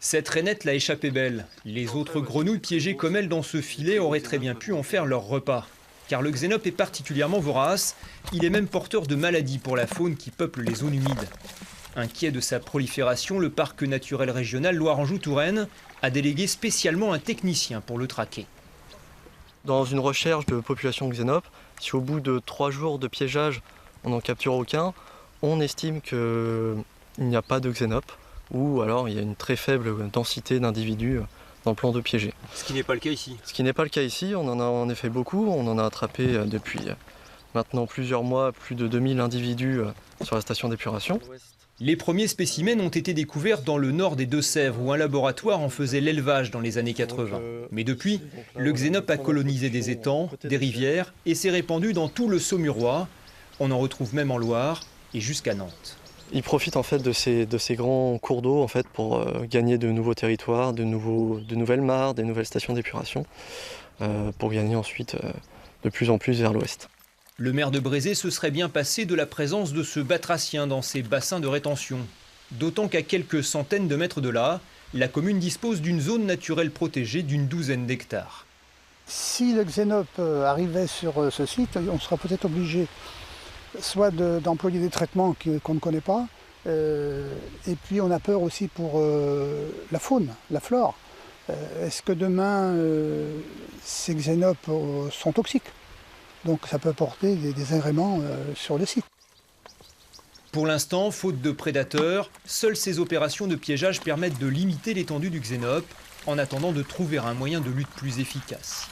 Cette rainette l'a échappé belle. Les autres grenouilles piégées comme elle dans ce filet auraient très bien pu en faire leur repas. Car le xénope est particulièrement vorace, il est même porteur de maladies pour la faune qui peuple les zones humides. Inquiet de sa prolifération, le parc naturel régional Loire-Anjou-Touraine a délégué spécialement un technicien pour le traquer. Dans une recherche de population de xénopes, si au bout de 3 jours de piégeage on n'en capture aucun, on estime qu'il n'y a pas de xénopes, ou alors il y a une très faible densité d'individus dans le plan de piéger. Ce qui n'est pas le cas ici. Ce qui n'est pas le cas ici, on en a en effet beaucoup, on en a attrapé depuis maintenant plusieurs mois, plus de 2000 individus sur la station d'épuration. Les premiers spécimens ont été découverts dans le nord des Deux-Sèvres où un laboratoire en faisait l'élevage dans les années 80. Mais depuis, le xénope a colonisé des étangs, des rivières et s'est répandu dans tout le Saumurois. On en retrouve même en Loire et jusqu'à Nantes. Il profite en fait de ces grands cours d'eau en fait, pour gagner de nouveaux territoires, de nouvelles mares, des nouvelles stations d'épuration, pour gagner ensuite de plus en plus vers l'ouest. Le maire de Brézé se serait bien passé de la présence de ce batracien dans ses bassins de rétention. D'autant qu'à quelques centaines de mètres de là, la commune dispose d'une zone naturelle protégée d'une douzaine d'hectares. Si le xénope arrivait sur ce site, on sera peut-être obligé soit d'employer des traitements qu'on ne connaît pas, et puis on a peur aussi pour la faune, la flore. Est-ce que demain, ces xénopes sont toxiques ? Donc ça peut porter des désagréments sur le site. Pour l'instant, faute de prédateurs, seules ces opérations de piégeage permettent de limiter l'étendue du xénope, en attendant de trouver un moyen de lutte plus efficace.